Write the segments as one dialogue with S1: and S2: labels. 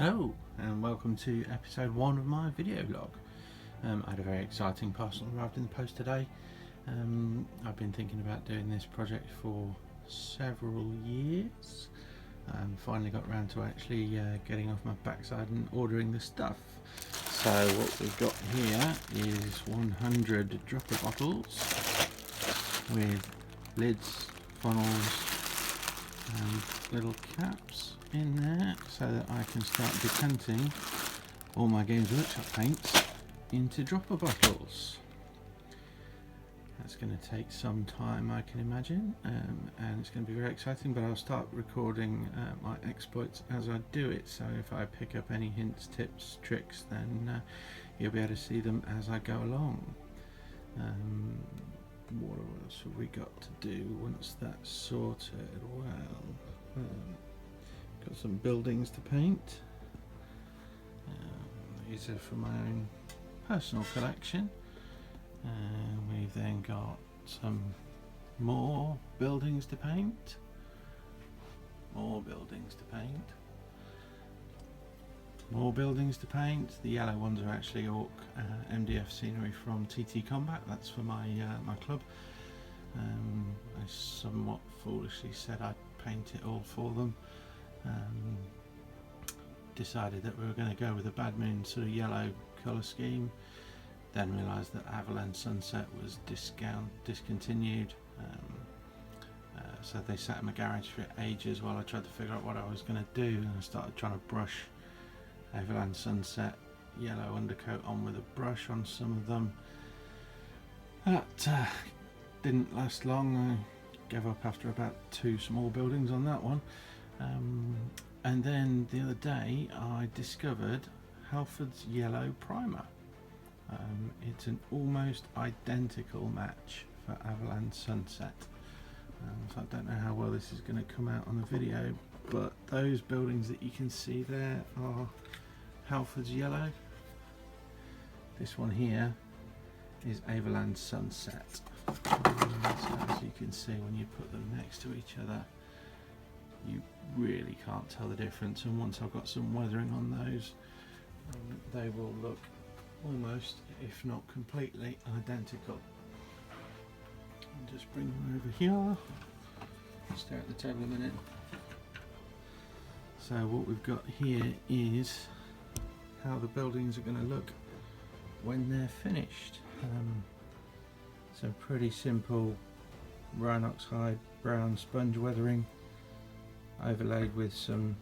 S1: Hello and welcome to episode 1 of my video log. I had a very exciting parcel arrived in the post today. I've been thinking about doing this project for several years. Finally got around to actually getting off my backside and ordering the stuff. So what we've got here is 100 dropper bottles with lids, funnels and little caps in there so that I can start decanting all my Games Workshop paints into dropper bottles. That's going to take some time, I can imagine, and it's going to be very exciting, but I'll start recording my exploits as I do it, so if I pick up any hints, tips, tricks, then you'll be able to see them as I go along. What else have we got to do once that's sorted? Well, got some buildings to paint. These are from my own personal collection. We've then got some more buildings to paint. More buildings to paint. More buildings to paint. The yellow ones are actually Orc MDF scenery from TT Combat. That's for my my club. I somewhat foolishly said I'd paint it all for them. Decided that we were going to go with a Bad Moon sort of yellow colour scheme, then realised that Avalanche Sunset was discontinued, so they sat in my garage for ages while I tried to figure out what I was going to do, and I started trying to brush Avalanche Sunset yellow undercoat on with a brush on some of them. That didn't last long. I gave up after about 2 small buildings on that one. And then the other day I discovered Halford's yellow primer. It's an almost identical match for Avalanche Sunset. So I don't know how well this is going to come out on the video, but those buildings that you can see there are Halford's yellow. This one here is Avalanche Sunset. So as you can see, when you put them next to each other, you really can't tell the difference, and once I've got some weathering on those, they will look almost, if not completely, identical. I'll just bring them over here, stare at the table a minute. So what we've got here is how the buildings are going to look when they're finished. Some pretty simple Rhinox hide brown sponge weathering, overlaid with some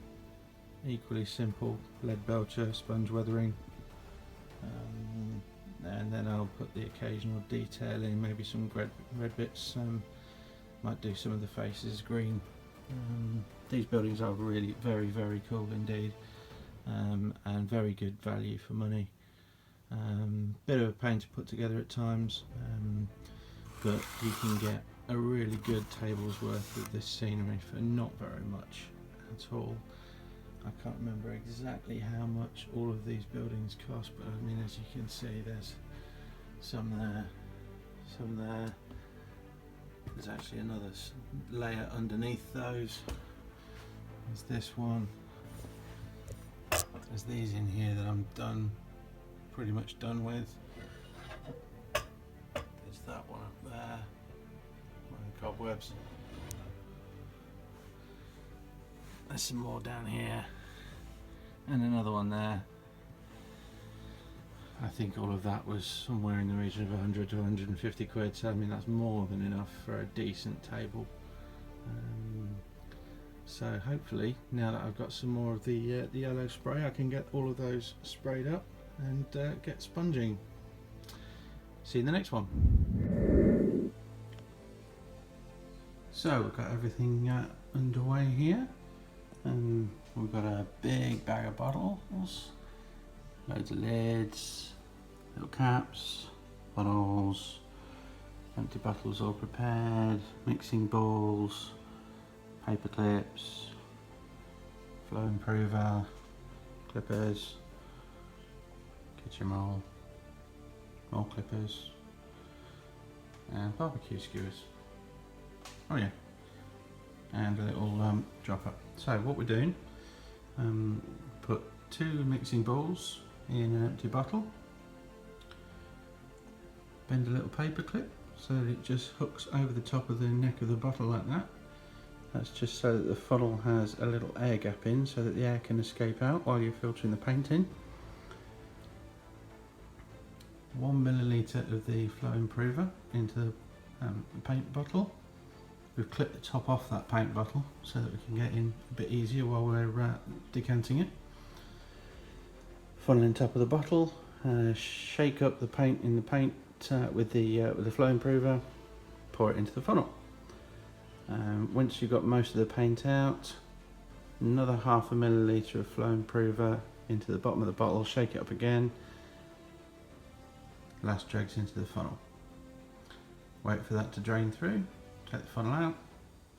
S1: equally simple lead belcher sponge weathering, and then I'll put the occasional detail in, maybe some red bits. Might do some of the faces green. These buildings are really very cool indeed, and very good value for money. Bit of a pain to put together at times, but you can get a really good table's worth of this scenery for not very much at all. I can't remember exactly how much all of these buildings cost, but I mean, as you can see, there's some there, some there. There's actually another layer underneath those. There's this one. There's these in here that I'm pretty much done with. There's that one up there. Cobwebs. There's some more down here, and another one there. I think all of that was somewhere in the region of 100 to 150 quid, so I mean that's more than enough for a decent table. So hopefully, now that I've got some more of the yellow spray, I can get all of those sprayed up and get sponging. See you in the next one. So we've got everything underway here, and we've got a big bag of bottles, loads of lids, little caps, bottles, empty bottles all prepared, mixing bowls, paper clips, flow improver, clippers, kitchen roll, more clippers, and barbecue skewers. Oh yeah, and a little dropper. So what we're doing, put 2 mixing bowls in an empty bottle. Bend a little paper clip so that it just hooks over the top of the neck of the bottle like that. That's just so that the funnel has a little air gap in so that the air can escape out while you're filtering the paint in. 1 milliliter of the flow improver into the paint bottle. We've clipped the top off that paint bottle so that we can get in a bit easier while we're decanting it. Funnel in top of the bottle, shake up the paint in the paint with the flow improver, pour it into the funnel. Once you've got most of the paint out, another 1/2 milliliter of flow improver into the bottom of the bottle, shake it up again, last dregs into the funnel. Wait for that to drain through, take the funnel out,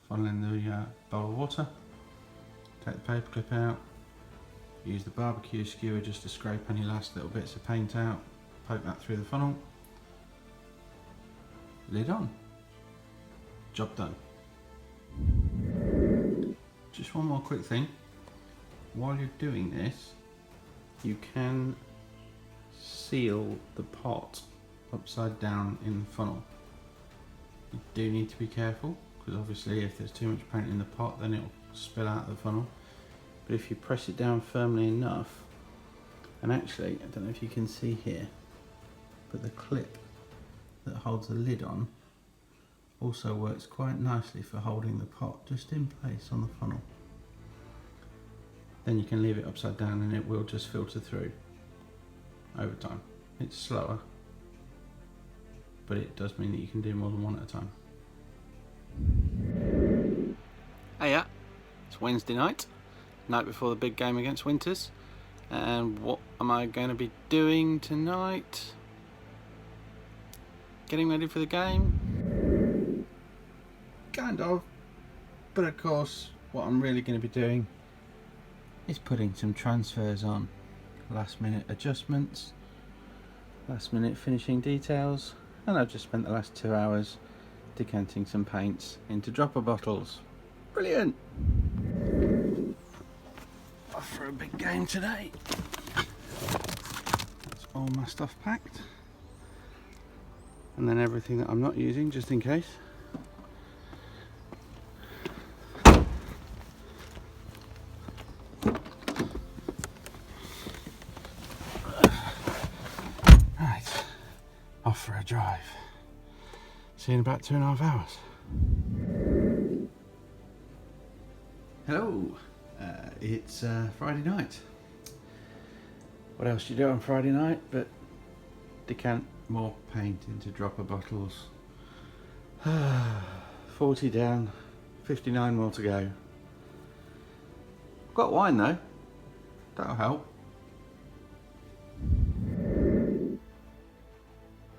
S1: funnel in the bowl of water, take the paper clip out, use the barbecue skewer just to scrape any last little bits of paint out, poke that through the funnel, lid on, job done. Just one more quick thing, while you're doing this you can seal the pot upside down in the funnel. You do need to be careful because obviously if there's too much paint in the pot then it'll spill out the funnel, but if you press it down firmly enough, and actually I don't know if you can see here, but the clip that holds the lid on also works quite nicely for holding the pot just in place on the funnel. Then you can leave it upside down and it will just filter through over time. It's slower, but it does mean that you can do more than one at a time. Hey, it's Wednesday night before the big game against Winters, and what am I going to be doing tonight? Getting ready for the game? Kind of, but of course what I'm really going to be doing is putting some transfers on, last minute adjustments, last minute finishing details, and I've just spent the last 2 hours decanting some paints into dropper bottles. Brilliant! Off for a big game today. That's all my stuff packed, and then everything that I'm not using just in case. Off for a drive. See you in about 2.5 hours. Hello, it's Friday night. What else do you do on Friday night but decant more paint into dropper bottles? 40 down, 59 more to go. I've got wine though, that'll help.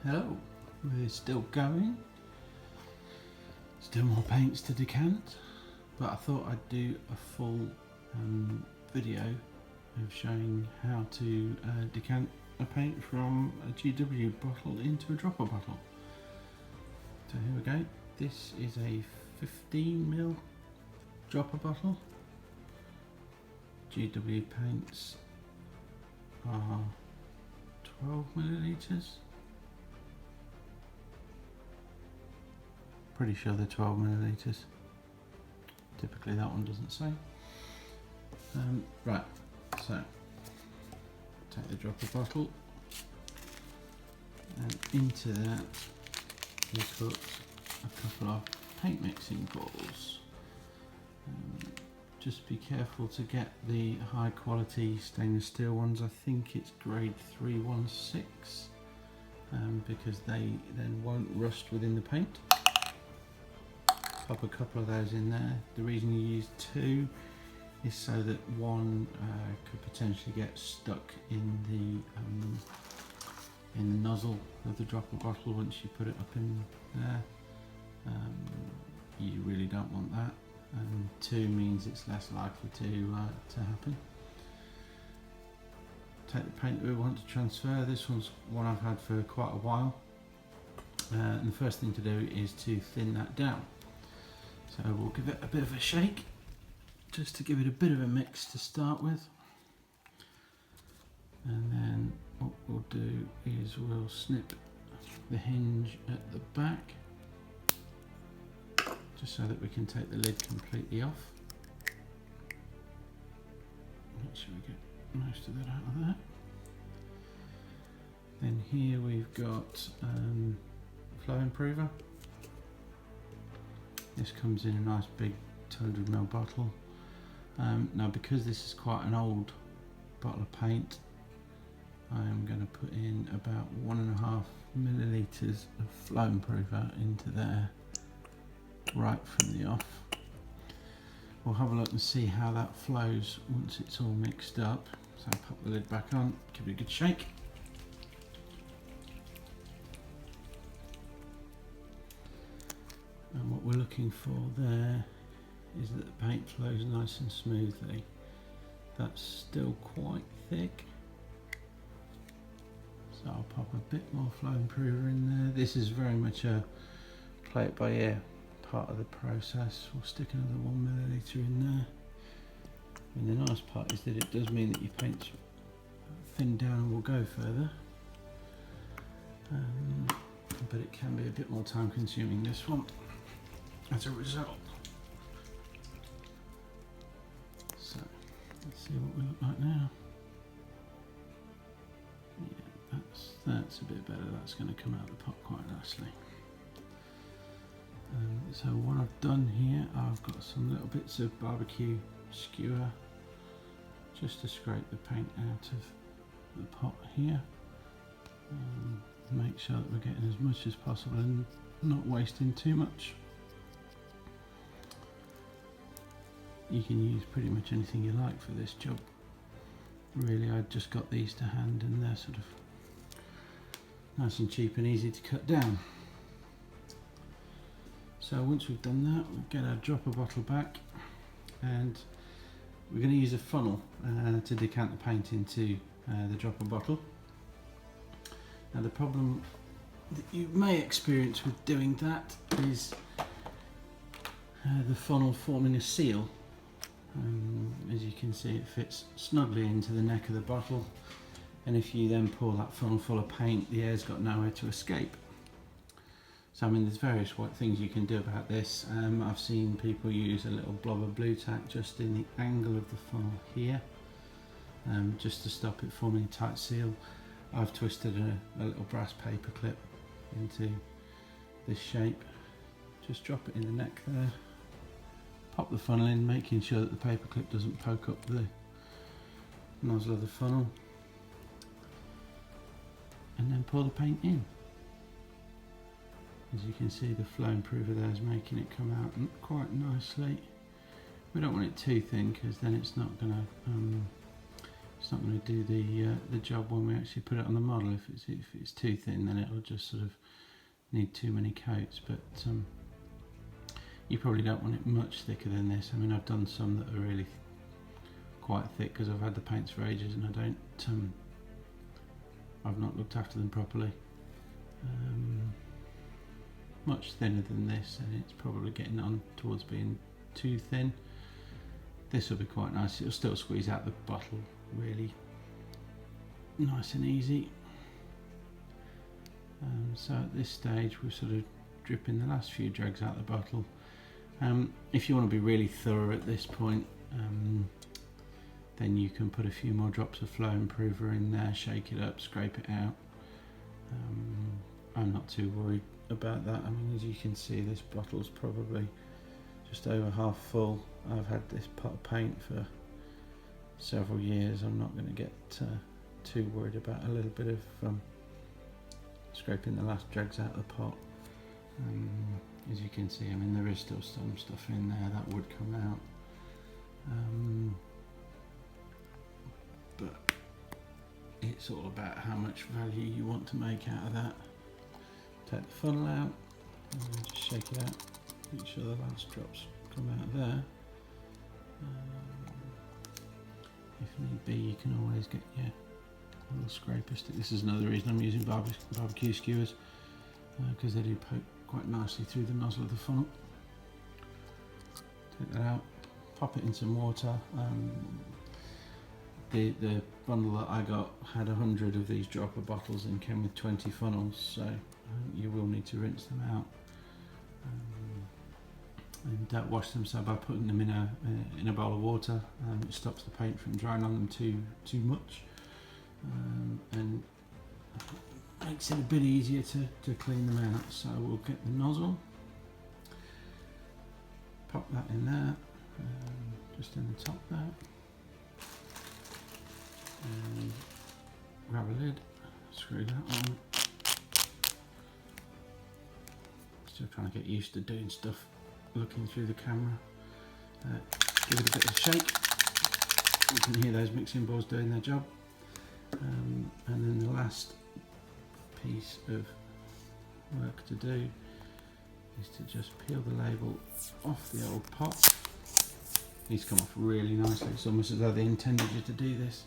S1: Hello, we're still going, still more paints to decant, but I thought I'd do a full video of showing how to decant a paint from a GW bottle into a dropper bottle. So here we go, this is a 15mm dropper bottle. GW paints are 12ml. Pretty sure they're 12ml. Typically that one doesn't say. Right, so take the dropper bottle and into that we put a couple of paint mixing balls. Just be careful to get the high quality stainless steel ones. I think it's grade 316 because they then won't rust within the paint. Pop a couple of those in there. The reason you use 2 is so that one could potentially get stuck in the nozzle of the dropper bottle once you put it up in there. You really don't want that. 2 means it's less likely to happen. Take the paint that we want to transfer. This one's one I've had for quite a while, and the first thing to do is to thin that down. So we'll give it a bit of a shake just to give it a bit of a mix to start with. And then what we'll do is we'll snip the hinge at the back, just so that we can take the lid completely off. Make sure we get most of that out of there. Then here we've got flow improver. This comes in a nice big 200ml bottle. Now because this is quite an old bottle of paint, I am going to put in about 1.5 millilitres of flow improver into there right from the off. We'll have a look and see how that flows once it's all mixed up. So pop the lid back on, give it a good shake. And what we're looking for there is that the paint flows nice and smoothly. That's still quite thick, so I'll pop a bit more flow improver in there. This is very much a play it by ear part of the process. We'll stick another 1 milliliter in there. And the nice part is that it does mean that your paint's thinned down and will go further, but it can be a bit more time consuming, this one, as a result. So let's see what we look like now. Yeah, that's a bit better. That's going to come out of the pot quite nicely. So what I've done here, I've got some little bits of barbecue skewer just to scrape the paint out of the pot here. Make sure that we're getting as much as possible and not wasting too much. You can use pretty much anything you like for this job. Really, I just got these to hand and they're sort of nice and cheap and easy to cut down. So once we've done that, we'll get our dropper bottle back and we're going to use a funnel to decant the paint into the dropper bottle. Now the problem that you may experience with doing that is the funnel forming a seal. As you can see, it fits snugly into the neck of the bottle, and if you then pour that funnel full of paint, the air's got nowhere to escape. So I mean, there's various things you can do about this. I've seen people use a little blob of blue tack just in the angle of the funnel here, just to stop it forming a tight seal. I've twisted a little brass paper clip into this shape. Just drop it in the neck there. Pop the funnel in, making sure that the paper clip doesn't poke up the nozzle of the funnel, and then pour the paint in. As you can see, the flow improver there is making it come out quite nicely. We don't want it too thin because then it's not going to do the job when we actually put it on the model. If it's too thin, then it'll just sort of need too many coats. But you probably don't want it much thicker than this. I mean, I've done some that are really quite thick because I've had the paints for ages and I've not looked after them properly. Much thinner than this, and it's probably getting on towards being too thin. This will be quite nice. It'll still squeeze out the bottle really nice and easy. So at this stage we're sort of dripping the last few dregs out of the bottle. If you want to be really thorough at this point, then you can put a few more drops of flow improver in there, shake it up, scrape it out. I'm not too worried about that. I mean, as you can see, this bottle's probably just over half full. I've had this pot of paint for several years. I'm not going to get too worried about a little bit of scraping the last dregs out of the pot. As you can see, I mean, there is still some stuff in there that would come out, but it's all about how much value you want to make out of that. Take the funnel out and just shake it out, make sure the last drops come out of there. If need be, you can always get your little scraper stick. This is another reason I'm using barbecue skewers, because they do poke quite nicely through the nozzle of the funnel. Take that out, pop it in some water. the bundle that I got had 100 of these dropper bottles and came with 20 funnels, so you will need to rinse them out. And wash them, so by putting them in a bowl of water, it stops the paint from drying on them too much, and makes it a bit easier to clean them out. So we'll get the nozzle, pop that in there, just in the top there, and grab a lid, screw that on. Still trying to get used to doing stuff looking through the camera. Give it a bit of a shake. You can hear those mixing bowls doing their job. And then the last piece of work to do is to just peel the label off the old pot. These come off really nicely. It's almost as though they intended you to do this.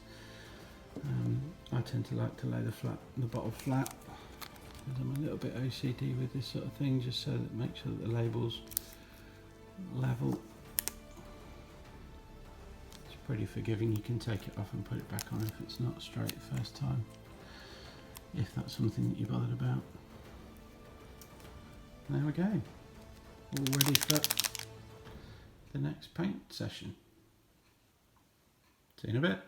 S1: I tend to like to lay the bottle flat, because I'm a little bit OCD with this sort of thing, just so that make sure that the label's level. It's pretty forgiving. You can take it off and put it back on if it's not straight the first time, if that's something that you're bothered about. There we go, all ready for the next paint session. See you in a bit.